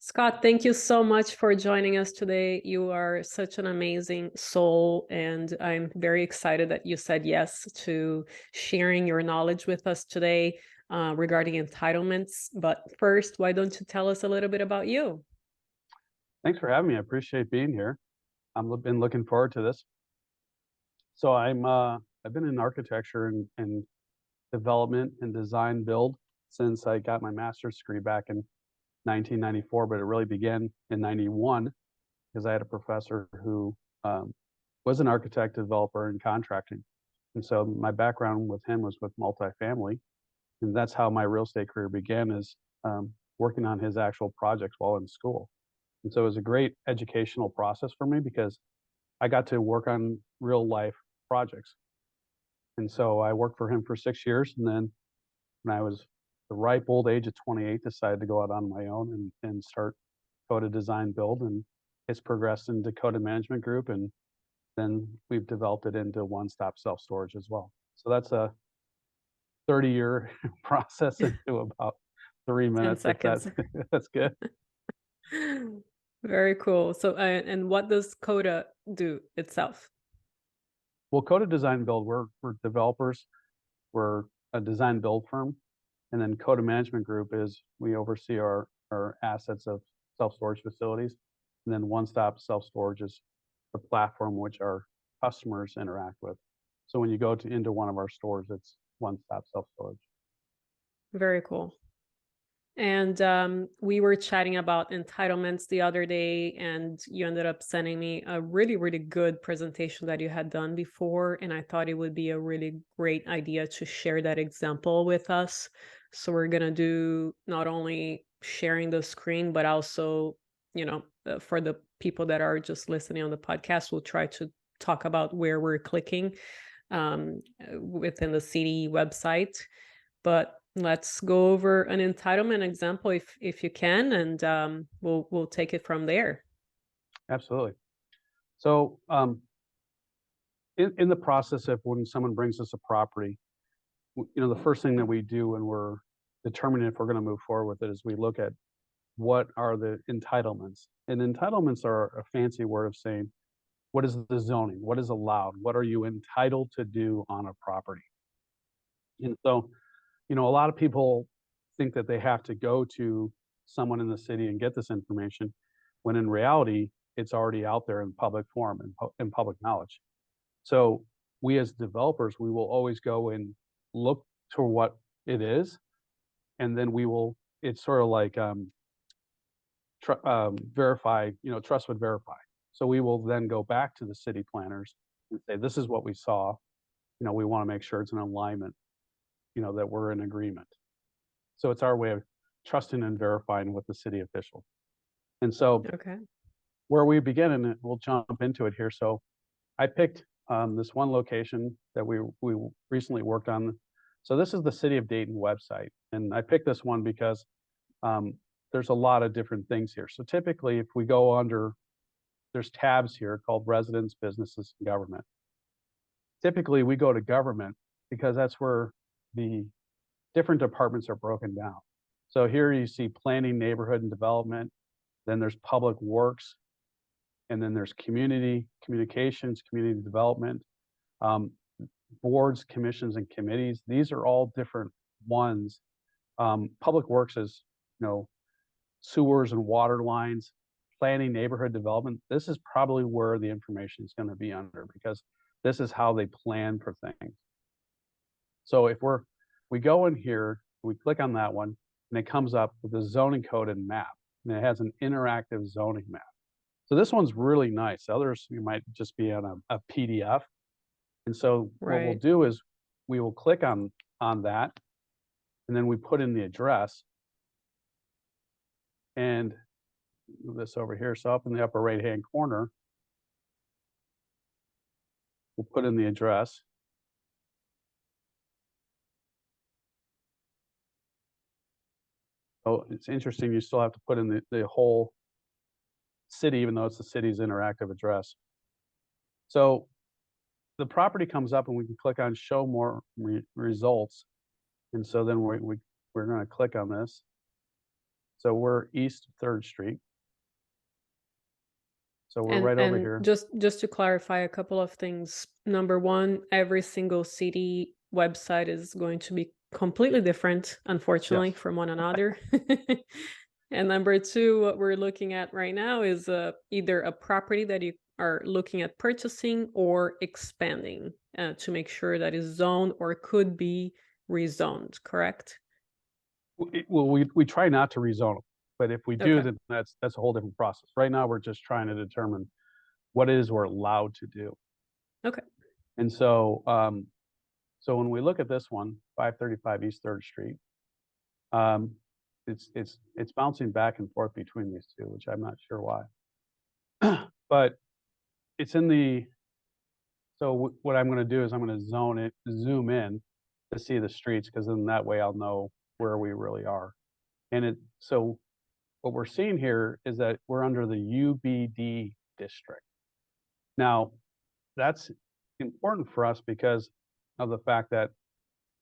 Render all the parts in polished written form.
Scott, thank you so much for joining us today. You are such an amazing soul, and I'm very excited that you said yes to sharing your knowledge with us today regarding entitlements. But first, why don't you tell us a little bit about you? Thanks for having me. I appreciate being here. Been looking forward to this. So I've been in architecture and development and design build since I got my master's degree back in 1994, but it really began in 91 because I had a professor who was an architect, developer, and contracting. And so my background with him was with multifamily, and that's how my real estate career began, is working on his actual projects while in school. And so it was a great educational process for me because I got to work on real life projects. And so I worked for him for 6 years. And then when I was the ripe old age of 28, decided to go out on my own and start Coda Design Build. And it's progressed into Coda Management Group. And then we've developed it into one-stop self-storage as well. So that's a 30-year process into about 10 3 minutes, if seconds. that's good. Very cool. So, and what does Coda do itself? Well, Coda Design Build, we're developers. We're a design build firm. And then Coda Management Group is we oversee our assets of self-storage facilities. And then one-stop self-storage is the platform which our customers interact with. So when you go into one of our stores, it's one-stop self-storage. Very cool. And we were chatting about entitlements the other day, and you ended up sending me a really, really good presentation that you had done before. And I thought it would be a really great idea to share that example with us. So we're going to do not only sharing the screen, but also, for the people that are just listening on the podcast, we'll try to talk about where we're clicking within the city website. But let's go over an entitlement example if you can, and we'll take it from there. Absolutely. So in the process of when someone brings us a property, the first thing that we do when we're determining if we're going to move forward with it is we look at what are the entitlements. And entitlements are a fancy word of saying, what is the zoning? What is allowed? What are you entitled to do on a property? And so, a lot of people think that they have to go to someone in the city and get this information, when in reality, it's already out there in public forum and in public knowledge. So we as developers, we will always go and look to what it is, and then it's sort of like verify, trust would verify. So we will then go back to the city planners and say, this is what we saw. We want to make sure it's in alignment, that we're in agreement. So it's our way of trusting and verifying with the city official. And so Okay. where we begin, and we'll jump into it here. So I picked this one location that we recently worked on. So this is the City of Dayton website. And I picked this one because there's a lot of different things here. So typically, if we go under, there's tabs here called Residents, Businesses, and Government. Typically, we go to government because that's where the different departments are broken down. So here you see planning, neighborhood, and development. Then there's public works, and then there's community communications, community development, boards, commissions, and committees. These are all different ones. Public works is, sewers and water lines. Planning, neighborhood development. This is probably where the information is going to be under, because this is how they plan for things. So if we go in here, we click on that one, and it comes up with the zoning code and map, and it has an interactive zoning map. So this one's really nice. Others you might just be on a PDF. And so what we'll Right. do is we will click on that, and then we put in the address, and move this over here. So up in the upper right-hand corner, we'll put in the address. Oh, it's interesting. You still have to put in the whole city, even though it's the city's interactive address. So the property comes up, and we can click on show more results. And so then we're going to click on this. So we're East 3rd Street. So we're And right over here. just to clarify a couple of things. Number one, every single city website is going to be completely different, unfortunately, Yes. from one another. And number two, what we're looking at right now is either a property that you are looking at purchasing or expanding to make sure that is zoned or could be rezoned, correct? Well, we try not to rezone them, but if we do, Okay. then that's a whole different process. Right now, we're just trying to determine what it is we're allowed to do. Okay. And so when we look at this one, 535 East 3rd Street, um, it's bouncing back and forth between these two, which I'm not sure why. But it's in the so what I'm going to do is I'm going to zoom in to see the streets because then that way I'll know where we really are. And so what we're seeing here is that we're under the UBD district. Now, that's important for us because of the fact that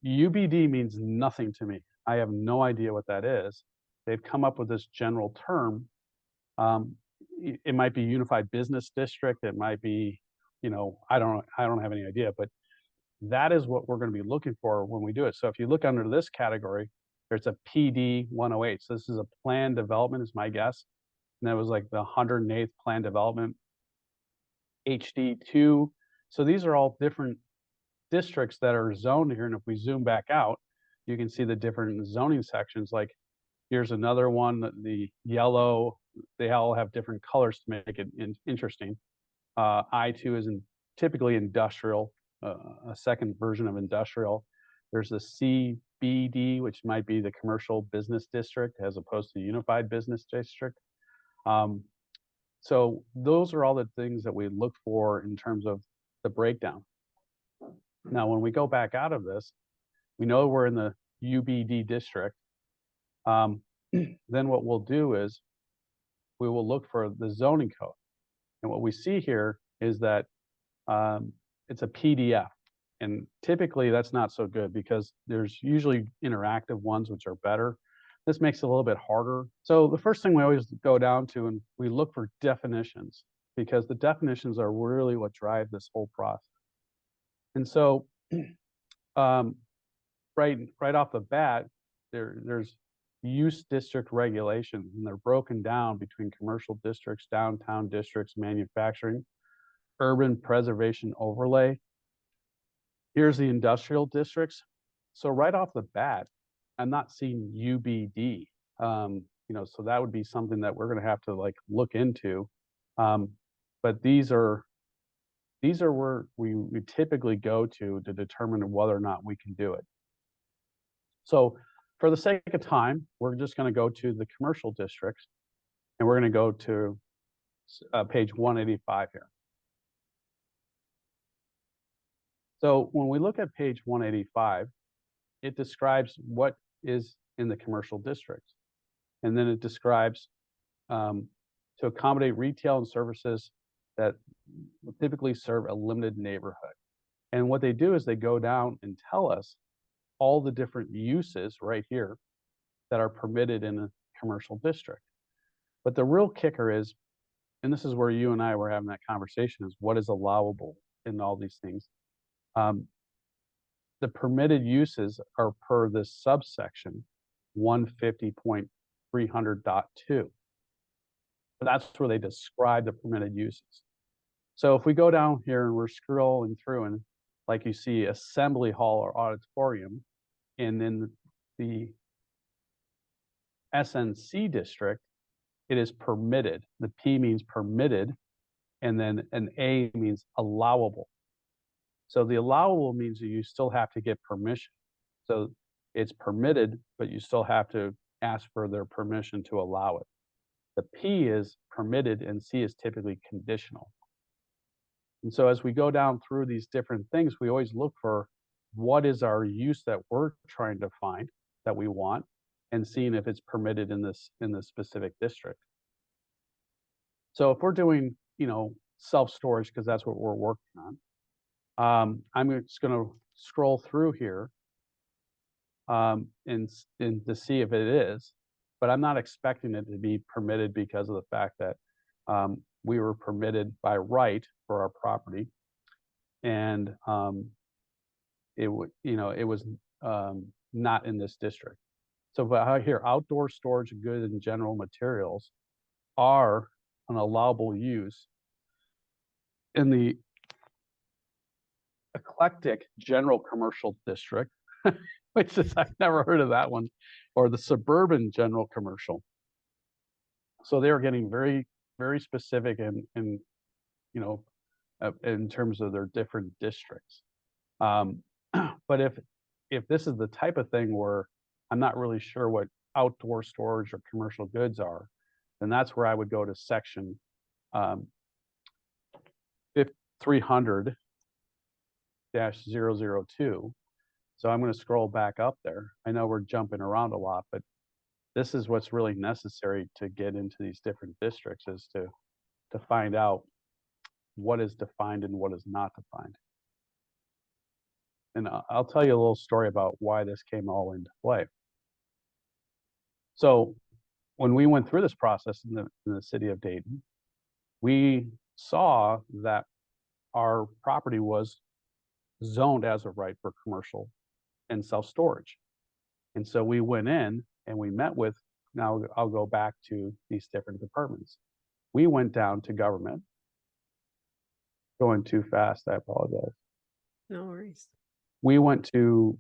UBD means nothing to me. I have no idea what that is. They've come up with this general term. Um, it might be Unified Business District. It might be, I don't have any idea, but that is what we're going to be looking for when we do it. So if you look under this category, there's a PD 108. So this is a plan development, is my guess. And that was like the 108th plan development, HD2. So these are all different districts that are zoned here. And if we zoom back out, you can see the different zoning sections. Like here's another one, the yellow, they all have different colors to make it interesting. I2 is typically industrial, a second version of industrial. There's the CBD, which might be the commercial business district as opposed to unified business district. Um, so those are all the things that we look for in terms of the breakdown. Now, when we go back out of this, we know we're in the UBD district. Then what we'll do is we will look for the zoning code. And what we see here is that it's a PDF. And typically that's not so good because there's usually interactive ones which are better. This makes it a little bit harder. So the first thing we always go down to and we look for definitions because the definitions are really what drive this whole process. And so um, right off the bat, there's use district regulations, and they're broken down between commercial districts, downtown districts, manufacturing, urban preservation overlay. Here's the industrial districts. So right off the bat, I'm not seeing UBD. So that would be something that we're going to have to like look into. But these are where we typically go to determine whether or not we can do it. So for the sake of time, we're just going to go to the commercial districts and we're going to go to page 185 here. So when we look at page 185, it describes what is in the commercial districts. And then it describes to accommodate retail and services that typically serve a limited neighborhood. And what they do is they go down and tell us all the different uses right here that are permitted in a commercial district. But the real kicker is, and this is where you and I were having that conversation, is what is allowable in all these things. The permitted uses are per this subsection 150.300.2. That's where they describe the permitted uses. So if we go down here and we're scrolling through and like you see assembly hall or auditorium, and then the SNC district, it is permitted. The P means permitted, and then an A means allowable. So the allowable means that you still have to get permission. So it's permitted, but you still have to ask for their permission to allow it. The P is permitted and C is typically conditional. And so as we go down through these different things, we always look for what is our use that we're trying to find that we want and seeing if it's permitted in this specific district. So if we're doing, self-storage, because that's what we're working on, I'm just going to scroll through here and to see if it is. but I'm not expecting it to be permitted because of the fact that we were permitted by right for our property, and it was not in this district. So, but out here, outdoor storage of goods and general materials are an allowable use in the eclectic general commercial district, which is, I've never heard of that one, or the suburban general commercial. So they are getting very, very specific you know, in terms of their different districts. But if this is the type of thing where I'm not really sure what outdoor storage or commercial goods are, then that's where I would go to section 300-002. So I'm going to scroll back up there. I know we're jumping around a lot, but this is what's really necessary to get into these different districts, is to find out what is defined and what is not defined. And I'll tell you a little story about why this came all into play. So when we went through this process in the city of Dayton, we saw that our property was zoned as of right for commercial and self-storage. And so we went in and we met with, now I'll go back to these different departments. We went down to government. Going too fast, I apologize. No worries. We went to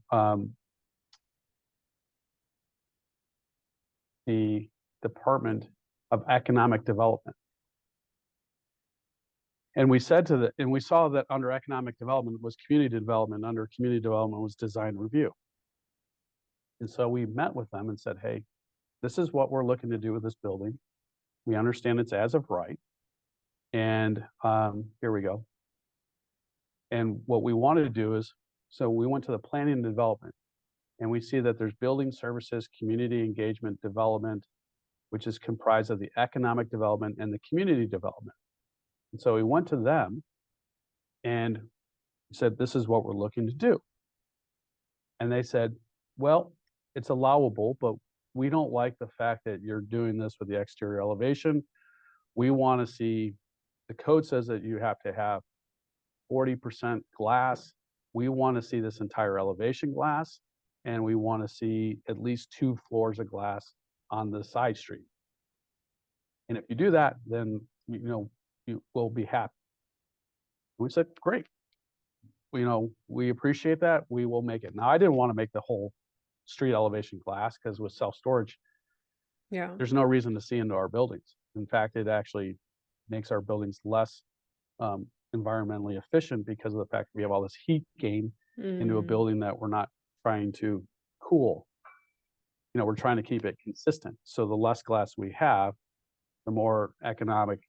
the Department of Economic Development. And we said and we saw that under economic development was community development, under community development was design review. And so we met with them and said, hey, this is what we're looking to do with this building. We understand it's as of right. And here we go. And what we wanted to do is, so we went to the planning and development, and we see that there's building services, community engagement development, which is comprised of the economic development and the community development. And so we went to them and said, this is what we're looking to do. And they said, well, it's allowable, but we don't like the fact that you're doing this with the exterior elevation. We want to see, the code says that you have to have 40% glass. We want to see this entire elevation glass, and we want to see at least 2 floors of glass on the side street. And if you do that, then you will be happy. We said, great. We appreciate that. We will make it. Now, I didn't want to make the whole street elevation glass because with self-storage, there's no reason to see into our buildings. In fact, it actually makes our buildings less environmentally efficient because of the fact that we have all this heat gain into a building that we're not trying to cool. We're trying to keep it consistent. So the less glass we have, the more economically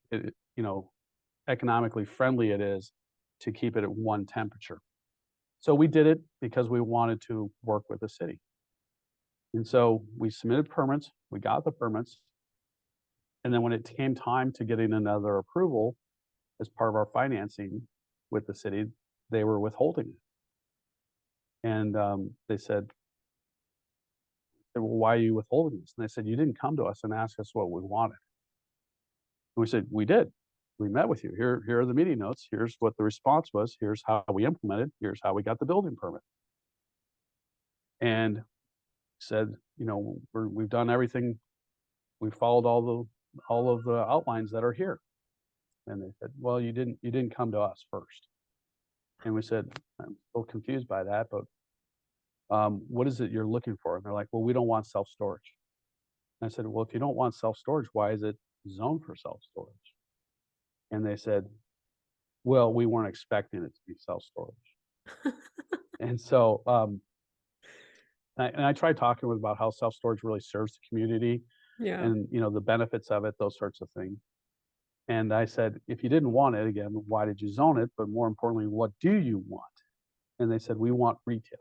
friendly it is to keep it at one temperature. So we did it because we wanted to work with the city. And so we submitted permits, we got the permits, and then when it came time to getting another approval as part of our financing with the city, they were withholding it. And they said, well, why are you withholding this? And they said, you didn't come to us and ask us what we wanted. And we said, we did. We met with you. Here are the meeting notes. Here's what the response was. Here's how we implemented. Here's how we got the building permit. And said, we've done everything. We followed all of the outlines that are here. And they said, well, you didn't come to us first. And we said, I'm still confused by that, but what is it you're looking for? And they're like, well, we don't want self-storage. And I said, well, if you don't want self-storage, why is it zoned for self-storage? And they said, well, we weren't expecting it to be self-storage. And so I tried talking with about how self-storage really serves the community and the benefits of it, those sorts of things. And I said, if you didn't want it, again, why did you zone it? But more importantly, what do you want? And they said, we want retail.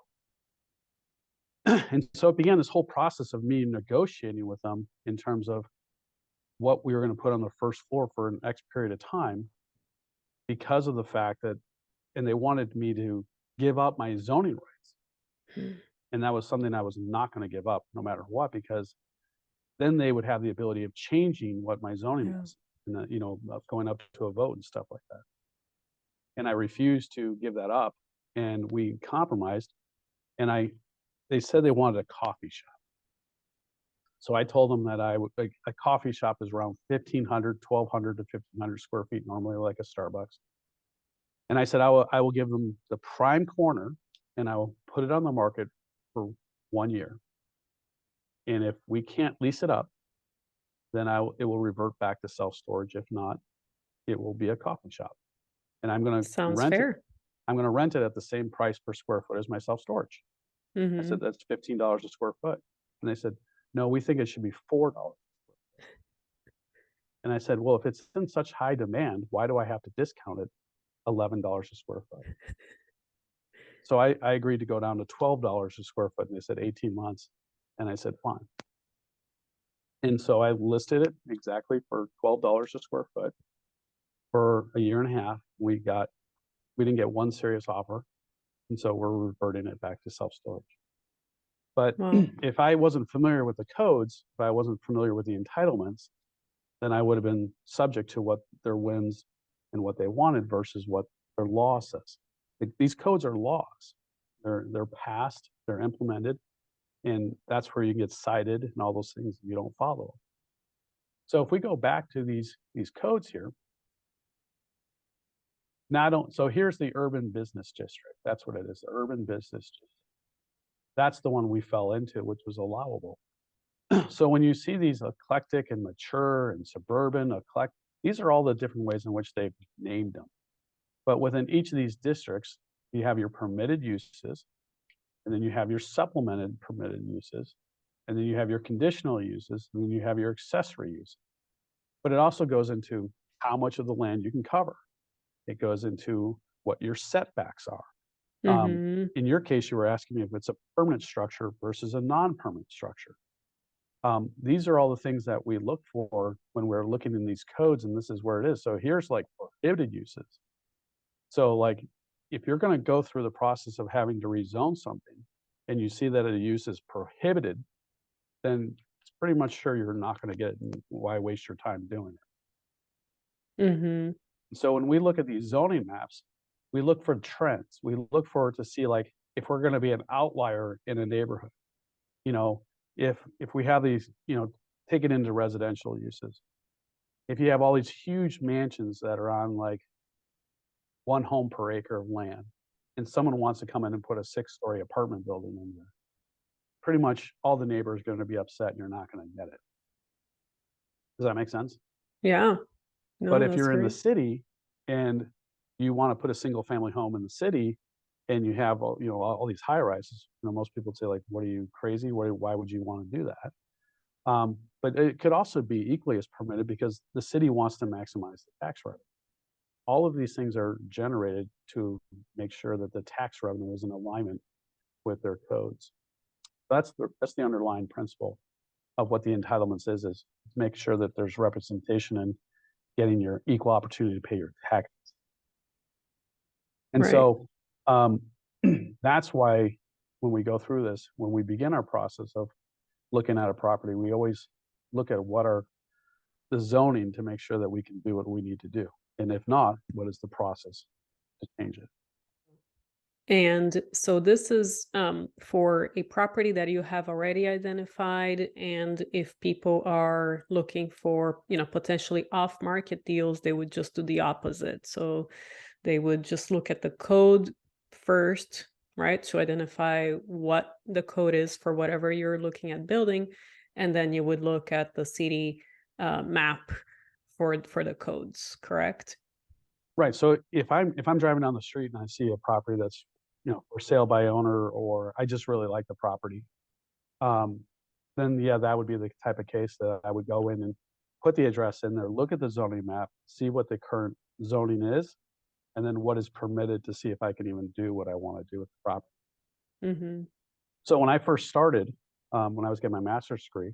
And so it began this whole process of me negotiating with them in terms of what we were going to put on the first floor for an X period of time, because of the fact that, and they wanted me to give up my zoning rights. And that was something I was not going to give up no matter what, because then they would have the ability of changing what my zoning Yeah. was, and of going up to a vote and stuff like that. And I refused to give that up, and we compromised. And they said they wanted a coffee shop. So I told them that I would like a coffee shop is around 1,500, 1,200 to 1,500 square feet, normally like a Starbucks. And I said, I will give them the prime corner and I will put it on the market for 1 year. And if we can't lease it up, then it will revert back to self-storage. If not, it will be a coffee shop. And I'm going to Sounds rent it. fair. I'm going to rent it at the same price per square foot as my self-storage. I said, Mhm. that's $15 a square foot. And they said, no, we think it should be $4. And I said, well, if it's in such high demand, why do I have to discount it $11 a square foot? So I agreed to go down to $12 a square foot, and they said 18 months. And I said, fine. And so I listed it exactly for $12 a square foot for a year and a half. We didn't get one serious offer. And so we're reverting it back to self-storage. But Wow. if I wasn't familiar with the codes, if I wasn't familiar with the entitlements, then I would have been subject to what their whims and what they wanted versus what their law says. These codes are laws. They're passed, they're implemented, and that's where you get cited and all those things if you don't follow. So if we go back to these codes here, so here's the urban business district. That's what it is, the urban business district. That's the one we fell into, which was allowable. So when you see these eclectic and mature and suburban, these are all the different ways in which they've named them. But within each of these districts, you have your permitted uses, and then you have your supplemented permitted uses, and then you have your conditional uses, and then you have your accessory uses. But it also goes into how much of the land you can cover. It goes into what your setbacks are. Mhm. In your case, you were asking me if it's a permanent structure versus a non-permanent structure. These are all the things that we look for when we're looking in these codes, and this is where it is. So here's like prohibited uses. So like if you're going to go through the process of having to rezone something and you see that a use is prohibited, then it's pretty much sure you're not going to get it. And why waste your time doing Mhm. it? So when we look at these zoning maps, we look for trends. We look for to see like if we're going to be an outlier in a neighborhood. You know, if we have these, take it into residential uses. If you have all these huge mansions that are on like one home per acre of land, and someone wants to come in and put a 6-story apartment building in there, pretty much all the neighbors are going to be upset and you're not going to get it. Does that make sense? Yeah. But No, if that's you're in the great. city and you want to put a single family home in the city and you have all these high rises, most people say like, what are you crazy? Why would you want to do that? But it could also be equally as permitted because the city wants to maximize the tax revenue. All of these things are generated to make sure that the tax revenue is in alignment with their codes. That's the underlying principle of what the entitlements is to make sure that there's representation and getting your equal opportunity to pay your taxes. And Right. so that's why when we go through this, when we begin our process of looking at a property, we always look at what are the zoning to make sure that we can do what we need to do. And if not, what is the process to change it? And so this is for a property that you have already identified. And if people are looking for, potentially off-market deals, they would just do the opposite. So they would just look at the code first, right, to identify what the code is for whatever you're looking at building, and then you would look at the city map for the codes, correct? Right. So if I'm driving down the street and I see a property that's for sale by owner, or I just really like the property, um, then yeah, that would be the type of case that I would go in and put the address in there, look at the zoning map, see what the current zoning is, and then what is permitted to see if I can even do what I want to do with the property. Mm-hmm. So when I first started, when I was getting my master's degree,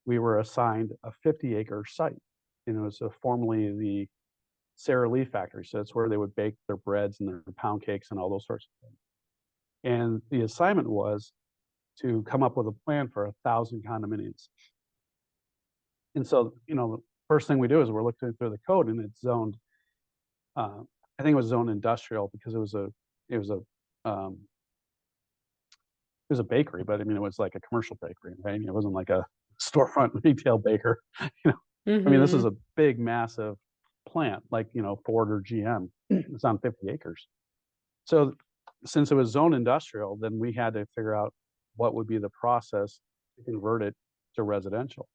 we were assigned a 50-acre site. And it was formerly the Sara Lee factory. So it's where they would bake their breads and their pound cakes and all those sorts of things. And the assignment was to come up with a plan for 1,000 condominiums. And so, the first thing we do is we're looking through the code, and it's zoned. I think it was zoned industrial because it was a um, it was a bakery, but I mean, it was like a commercial bakery, right? It wasn't like a storefront retail baker. You know, I mean, this is Mm-hmm. a big, massive plant, like Ford or GM. It's on 50 acres. So, since it was zone industrial, then we had to figure out what would be the process to convert it to residential.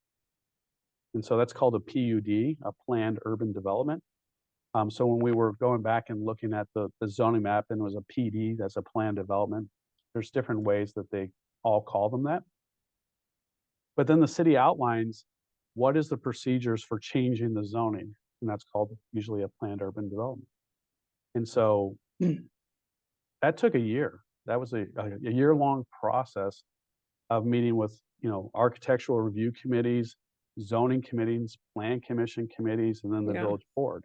And so that's called a PUD, a planned urban development. So when we were going back and looking at the zoning map, and it was a PD, that's a planned development. There's different ways that they all call them that. But then the city outlines what is the procedures for changing the zoning, and that's called usually a planned urban development. And so that took a year. That was a year-long process of meeting with architectural review committees, zoning committees, plan commission committees, and then the Yeah. village board.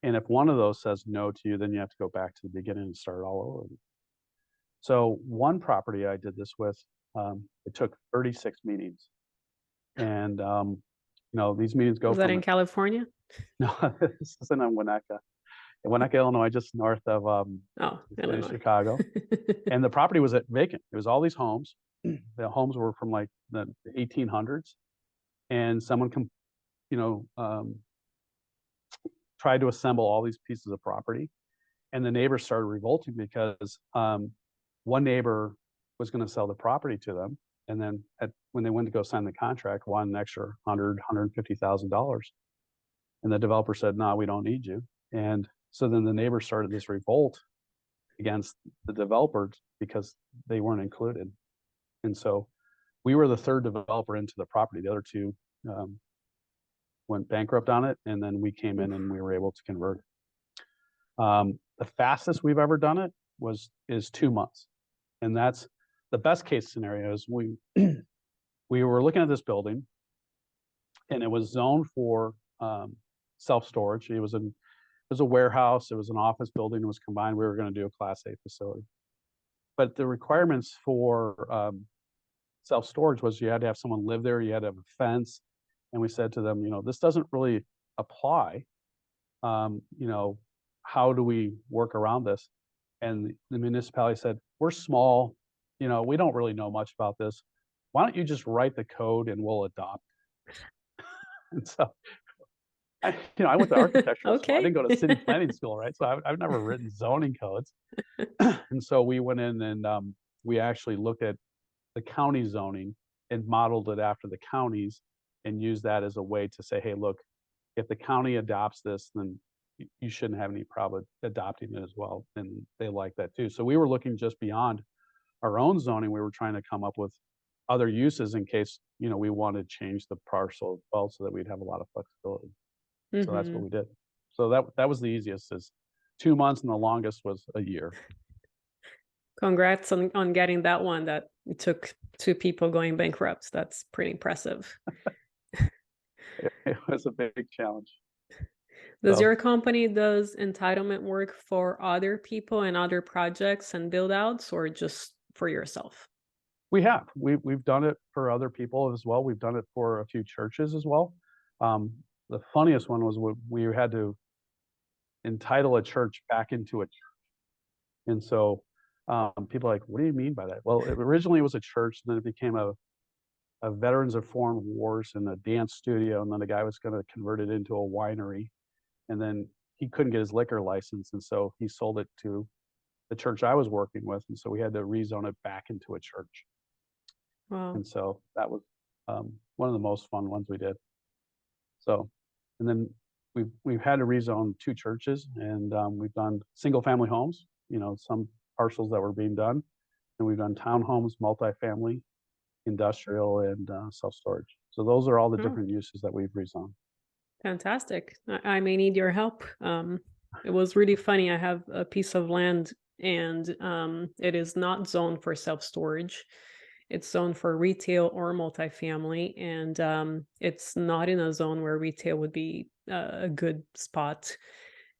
And if one of those says no to you, then you have to go back to the beginning and start all over. So one property I did this with, it took 36 meetings, and these meetings go Was that from in California? no, this isn't in Winnetka, Illinois, just north of Oh, the city of Illinois. Chicago. And the property was vacant. It was all these homes. The homes were from like the 1800s, and someone you know, um, tried to assemble all these pieces of property, and the neighbors started revolting because one neighbor was going to sell the property to them, and then when they went to go sign the contract, wanted an extra $150,000, and the developer said, "No, we don't need you." And so then the neighbors started this revolt against the developers because they weren't included, and so we were the third developer into the property. The other two um, went bankrupt on it, and then we came in and we were able to convert. The fastest we've ever done it is 2 months, and that's the best case scenario. Is we were looking at this building, and it was zoned for self storage. It was a warehouse. It was an office building. It was combined. We were going to do a Class A facility, but the requirements for self storage was you had to have someone live there. You had to have a fence, and we said to them, this doesn't really apply. um, you know, how do we work around this? And the municipality said, we're small, we don't really know much about this. Why don't you just write the code and we'll adopt? And so I went to architectural school. I Okay. didn't go to city planning school, right? So I've never written zoning codes. And so we went in and we actually looked at the county zoning and modeled it after the counties and used that as a way to say, hey, look, if the county adopts this, then you shouldn't have any problem adopting it as well. And they like that too. So we were looking just beyond our own zoning. We were trying to come up with other uses in case, we wanted to change the parcel as well so that we'd have a lot of flexibility. So that's what Hmm. we did. So that was the easiest, is 2 months, and the longest was a year. Congrats on getting that one. That it took two people going bankrupt. That's pretty impressive. It was a big challenge. Does So your company does entitlement work for other people and other projects and build outs, or just for yourself? we've done it for other people as well. We've done it for a few churches as well. Um, the funniest one was when we had to entitle a church back into a church. And so people are like, what do you mean by that? Well, originally it was a church, and then it became a Veterans of Foreign Wars and a dance studio. And then the guy was going to convert it into a winery. And then he couldn't get his liquor license. And so he sold it to the church I was working with. And so we had to rezone it back into a church. Wow. And so that was one of the most fun ones we did. So, and then we've had to rezone two churches, and we've done single family homes. Some parcels that were being done, and we've done townhomes, multifamily, industrial, and self storage. So those are all the Oh, different uses that we've rezoned. fantastic. I may need your help. It was really funny. I have a piece of land, and it is not zoned for self storage. It's zoned for retail or multifamily, and it's not in a zone where retail would be a good spot.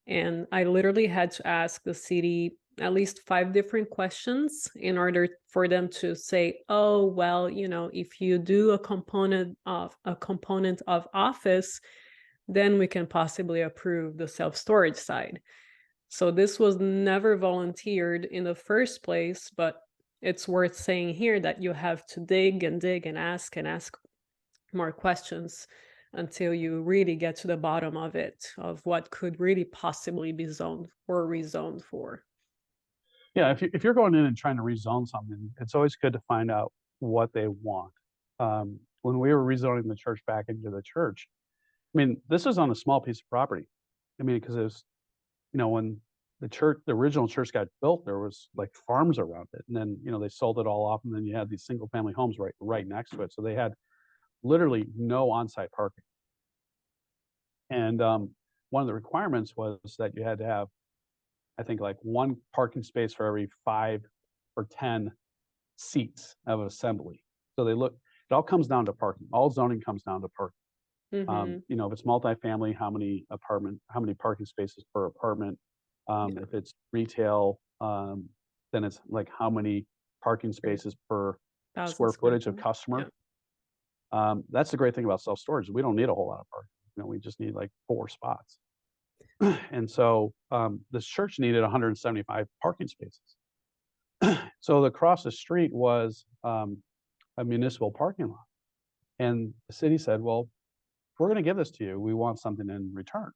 And I literally had to ask the city at least 5 different questions in order for them to say, oh, well, if you do a component of office, then we can possibly approve the self-storage side. So this was never volunteered in the first place, but it's worth saying here that you have to dig and ask more questions until you really get to the bottom of it, of what could really possibly be zoned or rezoned for. Yeah, if you're going in and trying to rezone something, it's always good to find out what they want. When we were rezoning the church back into the church, I mean, this is on a small piece of property. I mean, because it was, when the original church got built, there was like farms around it, and then they sold it all off, and then you had these single family homes right next to it. So they had literally no on-site parking. And one of the requirements was that you had to have, I think, like one parking space for every 5 or 10 seats of assembly. So it all comes down to parking. All zoning comes down to parking. If it's multifamily, how many parking spaces per apartment? If it's retail, then it's like how many parking spaces per square footage of customer. That's the great thing about self-storage. We don't need a whole lot of parking. We just need like 4 spots. And so this church needed 175 parking spaces. So across the street was a municipal parking lot. And the city said, well, if we're going to give this to you, we want something in return.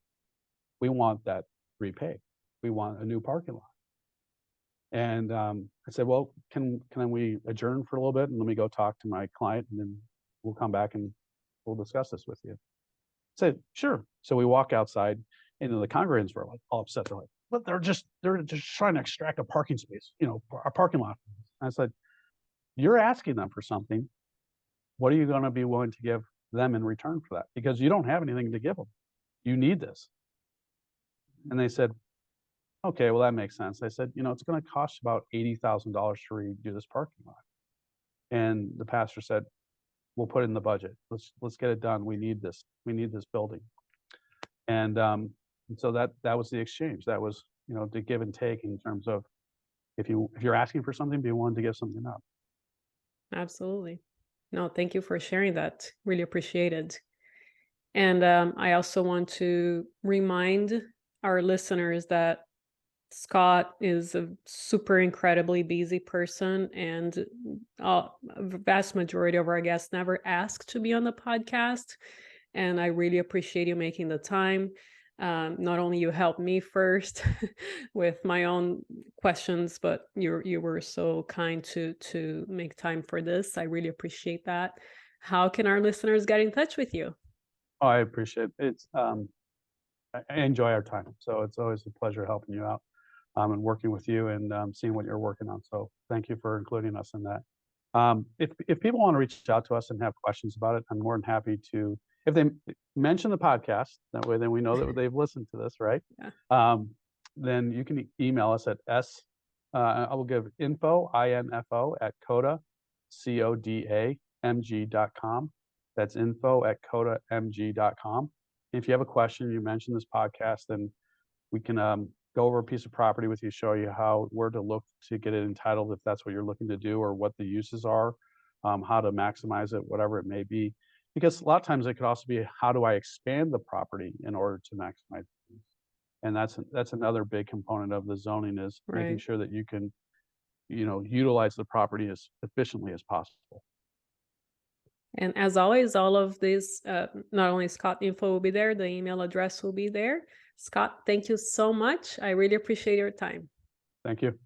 We want that repaid. We want a new parking lot. And I said, well, can we adjourn for a little bit and let me go talk to my client, and then we'll come back and we'll discuss this with you. I said, sure. So we walk outside, and the congregants were like all upset. They're like, but they're just trying to extract a parking space, a parking lot. And I said, you're asking them for something. What are you going to be willing to give them in return for that? Because you don't have anything to give them. You need this. And they said, okay, well, that makes sense. I said, it's going to cost about $80,000 to redo this parking lot. And the pastor said, we'll put it in the budget. Let's get it done. We need this. We need this building. And so that was the exchange. That was, the give and take in terms of if you're asking for something, be willing to give something up. Absolutely. No, thank you for sharing that. Really appreciate it. And I also want to remind our listeners that Scott is a super incredibly busy person, and a vast majority of our guests never ask to be on the podcast. And I really appreciate you making the time. Not only you helped me first with my own questions, but you were so kind to make time for this. I really appreciate that. How can our listeners get in touch with you? Oh, I appreciate it. It's I enjoy our time, so it's always a pleasure helping you out and working with you and seeing what you're working on. So thank you for including us in that. If people want to reach out to us and have questions about it, I'm more than happy to. If they mention the podcast, that way then we know that they've listened to this, right? Yeah. Then you can email us at I will give info at Coda CODAMG.com. That's info@codamg.com. If you have a question, you mention this podcast, then we can go over a piece of property with you, show you where to look to get it entitled if that's what you're looking to do, or what the uses are, how to maximize it, whatever it may be. Because a lot of times it could also be, how do I expand the property in order to maximize it? And that's another big component of the zoning, is making sure that you can, utilize the property as efficiently as possible. And as always, all of this, not only Scott info will be there, the email address will be there. Scott, thank you so much. I really appreciate your time. Thank you.